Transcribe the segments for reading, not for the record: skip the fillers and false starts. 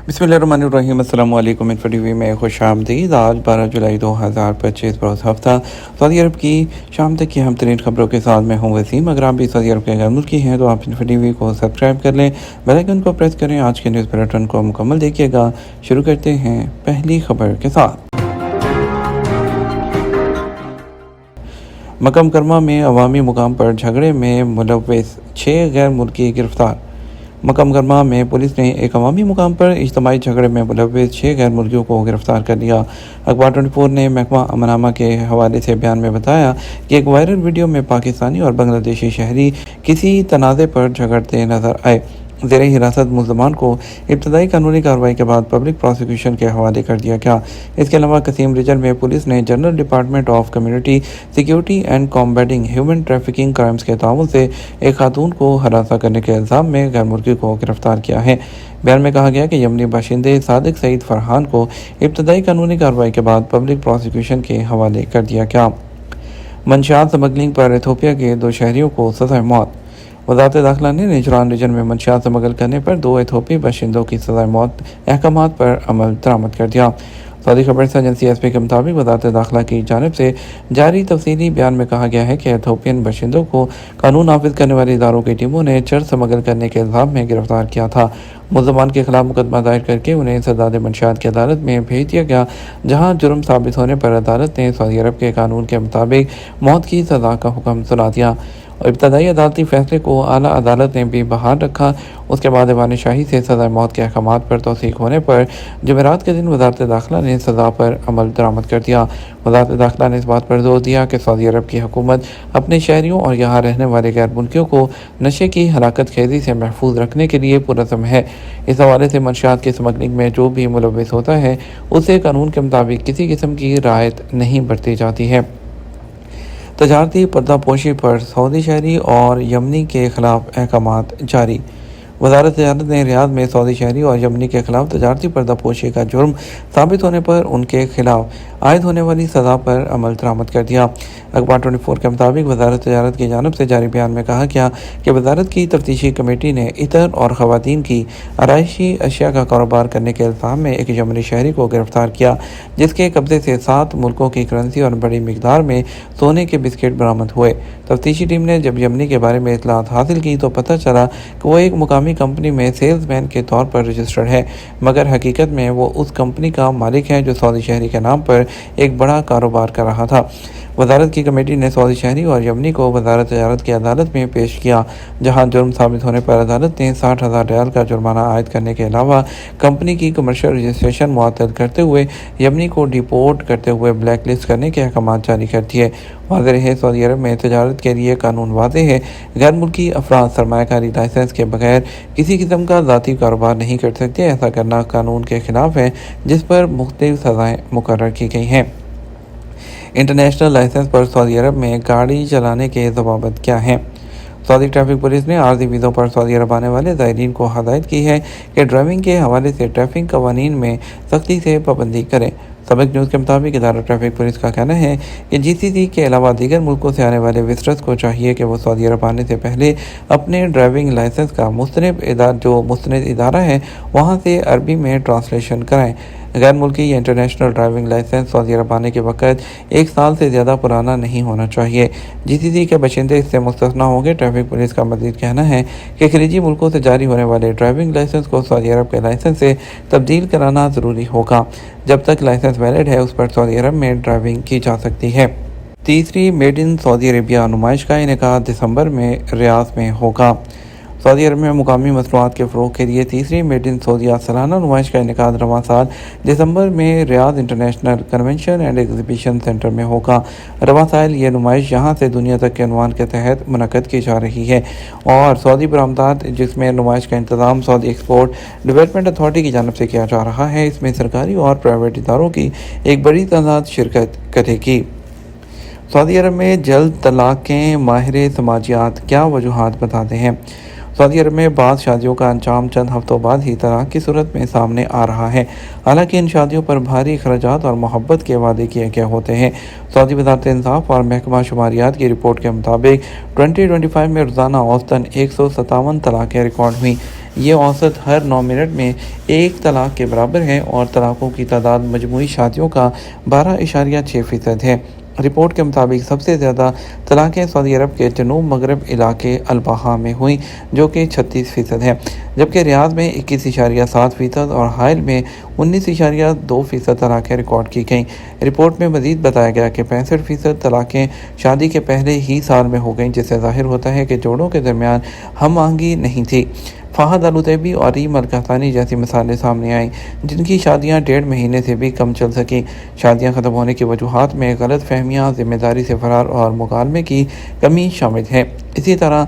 बिस्मिल्लाहिर्रहमानिर्रहीम। अस्सलाम वालेकुम। इन्फो टीवी में खुश आमदीद। आज 12 जुलाई 2025 बरोज़ हफ्ता सऊदी अरब की शाम तक की अहम तरीन खबरों के साथ मैं हूँ वसीम। अगर आप भी सऊदी अरब के गैर मुल्की हैं तो आप इन्फो टीवी को सब्सक्राइब कर लें, बेल आइकन को प्रेस करें। आज के न्यूज़ बुलेटिन को मुकम्मल देखिएगा। शुरू करते हैं पहली खबर के साथ। मक्का मुकर्रमा में अवामी मुकाम पर झगड़े में मुलव्विस 6 गैर मुल्की गिरफ्तार। मक्का मुकर्रमा में पुलिस ने एक अवामी मुकाम पर इज्तिमाई झगड़े में मुलव्विस 6 गैर मुल्कियों को गिरफ्तार कर लिया। अखबार 24 ने महकमा अमनामा के हवाले से बयान में बताया कि एक वायरल वीडियो में पाकिस्तानी और बांग्लादेशी शहरी किसी तनाज़े पर झगड़ते नजर आए। ज़ेर हिरासत मुल्ज़मान को इब्तदाई कानूनी कार्रवाई के बाद पब्लिक प्रोसिक्यूशन के हवाले कर दिया गया। इसके अलावा कसीम रीजन में पुलिस ने general department of community security and combating human trafficking crimes के ताउन से एक खातून को हरासा करने के इल्ज़ाम में गैर मुल्की को गिरफ्तार किया है। बयान में कहा गया कि यमनी बाशिंदे सादिक सईद फरहान को इब्तदाई कानूनी कार्रवाई के बाद पब्लिक प्रोसिक्यूशन के हवाले कर दिया गया। मंशियात स्मगलिंग पर इथोपिया के 2 शहरियों को सज़ाए मौत। वज़ारत दाखिला ने निजरान रीजन में मंशियात स्मगल करने पर 2 इथोपी बाशिंदों की सज़ाए मौत अहकामात पर अमल दरामद कर दिया। सऊदी खबरसा एजेंसी एसपी के मुताबिक वज़ारत दाखिला की जानिब से जारी तफसीली बयान में कहा गया है कि इथोपियन बाशिंदों को कानून नाफिज करने वाली इदारों की टीमों ने चर स्मगल करने के इल्ज़ाम में गिरफ्तार किया था। मुल्ज़मान के खिलाफ मुकदमा दायर करके उन्हें सदाद मंशियात की अदालत में भेज दिया गया, जहाँ जुर्म साबित होने पर अदालत ने सऊदी अरब के कानून के मुताबिक मौत की सज़ा का हुक्म सुना दिया। इब्तदाई अदालती फैसले को आला अदालत ने भी बहाल रखा। उसके बाद ऐवान शाही से सज़ा मौत के अहकामात पर तौसीक होने पर जुमेरात के दिन वज़ारत दाखिला ने सज़ा पर अमल दरामद कर दिया। वज़ारत दाखिला ने इस बात पर जोर दिया कि सऊदी अरब की हुकूमत अपने शहरियों और यहाँ रहने वाले गैर मुल्कियों को नशे की हलाकत खेजी से महफूज रखने के लिए पुरज़म है। इस हवाले से मंशियात की स्मगलिंग में जो भी मुलव्विस होता है उसे कानून के मुताबिक किसी किस्म की रियायत नहीं बरती जाती है। तजारती पर्दापोशी पर सऊदी शहरी और यमनी के खिलाफ अहकामात जारी। वज़ारत तजारत ने रियाद में सऊदी शहरी और यमनी के खिलाफ तजारती पर्दापोशी का जुर्म साबित होने पर उनके खिलाफ आयद होने वाली सज़ा पर अमल दरामद कर दिया। अखबार 24 के मुताबिक वज़ारत तजारत की जानिब से जारी बयान में कहा गया कि वज़ारत की तफ्तीशी कमेटी ने इतर और ख़वातीन की आराइशी अशिया का कारोबार करने के इल्ज़ाम में एक यमनी शहरी को गिरफ्तार किया, जिसके कब्जे से 7 मुल्कों की करेंसी और बड़ी मिकदार में सोने के बिस्किट बरामद हुए। तफ्तीशी टीम ने जब यमनी के बारे में इतलात हासिल की तो पता चला कि वो एक मुकामी कंपनी में सेल्समैन के तौर पर रजिस्टर्ड है, मगर हकीकत में वो उस कंपनी का मालिक है जो सऊदी शहरी के नाम पर एक बड़ा कारोबार कर रहा था। वज़ारत की कमेटी ने सऊदी शहरी और यमनी को वज़ारत तजारत की अदालत में पेश किया, जहां जुर्म साबित होने पर अदालत ने 60,000 रियाल का जुर्माना आयद करने के अलावा कंपनी की कमर्शियल रजिस्ट्रेशन मुअत्तल करते हुए यमनी को डिपोर्ट करते हुए ब्लैक लिस्ट करने के अहकाम जारी कर दिए। वाज़ेह है सऊदी अरब में तजारत के लिए कानून वाज़ेह है। गैर मुल्की अफराद सरमायाकारी लाइसेंस के बगैर किसी किस्म का ज़ाती कारोबार नहीं कर सकते। ऐसा करना कानून के खिलाफ है, जिस पर मुख्तलिफ सज़ाएँ मुकर्रर की गई हैं। इंटरनेशनल लाइसेंस पर सऊदी अरब में गाड़ी चलाने के ज़वाबित क्या हैं? सऊदी ट्रैफिक पुलिस ने आर्जी वीज़ों पर सऊदी अरब आने वाले ज़ायरीन को हदायत की है कि ड्राइविंग के हवाले से ट्रैफिक कवानीन में सख्ती से पाबंदी करें। सबक न्यूज़ के मुताबिक इदारा ट्रैफिक पुलिस का कहना है कि जीसीसी के अलावा दीगर मुल्कों से आने वाले विजिटर्स को चाहिए कि वो सऊदी अरब आने से पहले अपने ड्राइविंग लाइसेंस का मुस्तनिद इदारा है वहाँ से अरबी में ट्रांसलेशन कराएं। गैर मुल्की या इंटरनेशनल ड्राइविंग लाइसेंस सऊदी अरब आने के वक़्त 1 साल से ज़्यादा पुराना नहीं होना चाहिए। जीसीसी के बाशिंदे इससे मुस्तस्ना होंगे। ट्रैफिक पुलिस का मज़ीद कहना है कि खलीजी मुल्कों से जारी होने वाले ड्राइविंग लाइसेंस को सऊदी अरब के लाइसेंस से तब्दील कराना ज़रूरी होगा। जब तक लाइसेंस वैलिड है उस पर सऊदी अरब में ड्राइविंग की जा सकती है। तीसरी मेड इन सऊदी अरेबिया नुमाइश का इनेकाद दिसंबर में रियाद में होगा। सऊदी अरब में मुकामी मसनूआत के फ़रोग़ के लिए तीसरी मेड इन सऊदीया सालाना नुमाइश का इनेकाद रवां साल दिसंबर में Riyadh international convention and exhibition centre में होगा। रवां साल ये नुमाइश यहाँ से दुनिया तक के अनवान के तहत मुनक़द की जा रही है और सऊदी बरामदात, जिसमें नुमाइश का इंतज़ाम सऊदी एक्सपोर्ट डेवलपमेंट अथॉरिटी की जानिब से किया जा रहा है, इसमें सरकारी और प्राइवेट इदारों की एक बड़ी तादाद शिरकत करेगी। सऊदी अरब में जल्द तलाक के माहिर समाजियात क्या वजूहात बताते हैं? सऊदी अरब में बाद शादियों का अंजाम चंद हफ्तों बाद ही तलाक की सूरत में सामने आ रहा है। हालांकि इन शादियों पर भारी खर्चात और मोहब्बत के वादे किए गए होते हैं। सऊदी वज़ारत इंसाफ और महकमा शुमारियात की रिपोर्ट के मुताबिक 2025 में रोज़ाना औसतन 157 तलाक़ें रिकॉर्ड हुई। یہ औसत हर 9 मिनट में एक तलाक के बराबर है और तलाकों की तादाद मजमूई शादियों का 12.6% है। रिपोर्ट के मुताबिक सबसे ज़्यादा तलाक़ें सऊदी अरब के जनूब मगरब इलाके अल-बहा में हुई, जो कि 36% है, जबकि रियाद में 21.7% और हाइल में 19.2% तलाक़ें रिकॉर्ड की गईं। रिपोर्ट में मज़ीद बताया गया कि 65% तलाक़ें शादी के पहले ही साल में हो गईं, जिससे ज़ाहिर होता है कि जोड़ों के दरमियान हम आहंगी नहीं थी। फ़हद अल-उतैबी और रीम अल-कहतानी जैसी मिसालें सामने आईं, जिनकी शादियां 1.5 महीने से भी कम चल सकीं। शादियां ख़त्म होने की वजूहात में गलत फहमियाँ, ज़िम्मेदारी से फ़रार और मुकालमे की कमी शामिल है। इसी तरह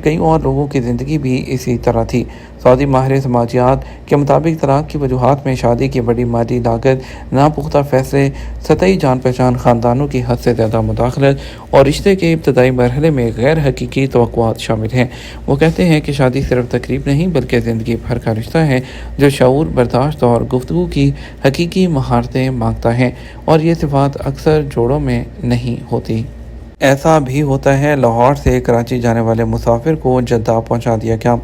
कई और लोगों की ज़िंदगी भी इसी तरह थी। सऊदी माहिर समाजियात के मुताबिक तलाक की वजूहात में शादी की बड़ी माली लागत, नापुख्ता फ़ैसले, सतही जान पहचान, ख़ानदानों की हद से ज़्यादा मुदाखलत और रिश्ते के इब्तदाई मरहले में गैर हकीकी तवक्कुआत शामिल हैं। वो कहते हैं कि शादी सिर्फ तकरीब नहीं बल्कि ज़िंदगी भर का रिश्ता है, जो शऊर, बर्दाश्त और गुफ्तगू की हकीकी महारतें मांगता है, और ये सिफ़ात अक्सर जोड़ों में नहीं होती। ऐसा भी होता है। लाहौर से कराची जाने वाले मुसाफिर को जद्दा पहुंचा दिया गया।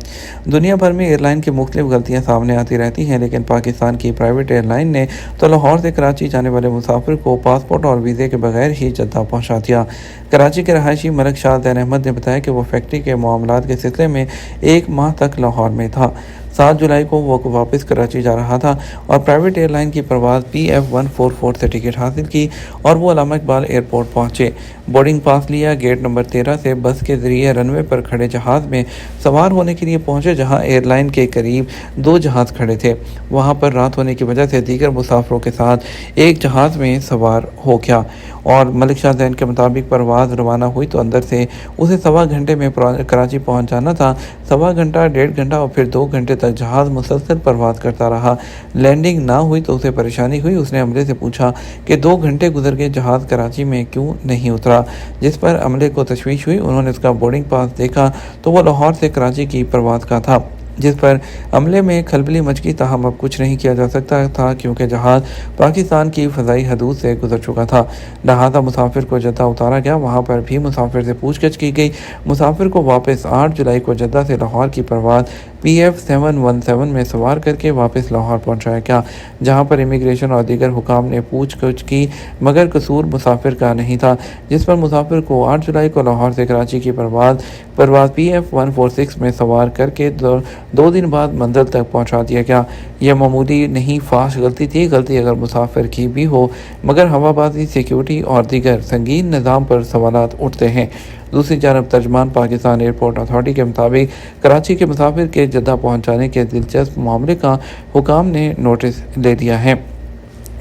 दुनिया भर में एयरलाइन की मुख्तलिफ गलतियां सामने आती रहती हैं, लेकिन पाकिस्तान की प्राइवेट एयरलाइन ने तो लाहौर से कराची जाने वाले मुसाफिर को पासपोर्ट और वीज़े के बगैर ही जद्दा पहुंचा दिया। कराची के रहायशी मलिक शाह ज़ैन अहमद ने बताया कि वो फैक्ट्री के मामलात के सिलसिले में 1 माह तक लाहौर में था। 7 जुलाई को वो वापस कराची जा रहा था और प्राइवेट एयरलाइन की परवाज़ PF144 से टिकट हासिल की और वो अल्लामा इकबाल एयरपोर्ट पहुंचे। बोर्डिंग पास लिया। गेट नंबर 13 से बस के ज़रिए रनवे पर खड़े जहाज़ में सवार होने के लिए पहुंचे, जहां एयरलाइन के करीब 2 जहाज़ खड़े थे। वहां पर रात होने की वजह से दीगर मुसाफिरों के साथ एक जहाज़ में सवार हो गया और मलिक शाह ज़ैन के मुताबिक परवाज़ रवाना हुई तो अंदर से उसे 1.25 घंटे में कराची पहुंच जाना था। 1.25 घंटा, 1.5 घंटा और फिर 2 घंटे तक जहाज़ मुसलसल परवाज़ करता रहा। लैंडिंग ना हुई तो उसे परेशानी हुई। उसने अमले से पूछा कि 2 घंटे गुजर गए, जहाज़ कराची में क्यों नहीं उतरा, जिस पर अमले को तशवीश हुई। उन्होंने उसका बोर्डिंग पास देखा तो वो लाहौर से कराची की परवाज़ का था, जिस पर अमले में खलबली मच गई। ताहम अब कुछ नहीं किया जा सकता था क्योंकि जहाज़ पाकिस्तान की फ़ज़ाई हदूद से गुजर चुका था। लिहाजा मुसाफिर को जद्दा उतारा गया। वहाँ पर भी मुसाफिर से पूछगछ की गई। मुसाफिर को वापस 8 जुलाई को जद्दा से लाहौर की परवाज़ PF717 में सवार करके वापस लाहौर पहुँचाया गया, जहाँ पर इमिग्रेशन और दीगर हुकाम ने पूछगछ की, मगर कसूर मुसाफिर का नहीं था, जिस पर मुसाफिर को 8 जुलाई को लाहौर से कराची की परवाज़ PF146 में सवार करके 2 दिन बाद मंजिल तक पहुंचा दिया गया। यह मामूली नहीं फाश गलती थी। गलती अगर मुसाफिर की भी हो, मगर हवाबाजी, सिक्योरिटी और दीगर संगीन निज़ाम पर सवालात उठते हैं। दूसरी जानब तर्जमान पाकिस्तान एयरपोर्ट अथॉरिटी के मुताबिक कराची के मुसाफिर के जद्दा पहुंचाने के दिलचस्प मामले का हुकाम ने नोटिस ले लिया है।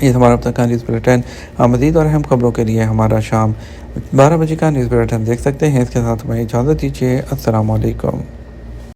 ये हमारा अब तक का न्यूज़ बुलेटिन। मज़ीद और अहम खबरों के लिए हमारा शाम 12 बजे का न्यूज़ बुलेटिन देख सकते हैं। इसके साथ हमें इजाज़त दीजिए। अस्सलाम वालेकुम।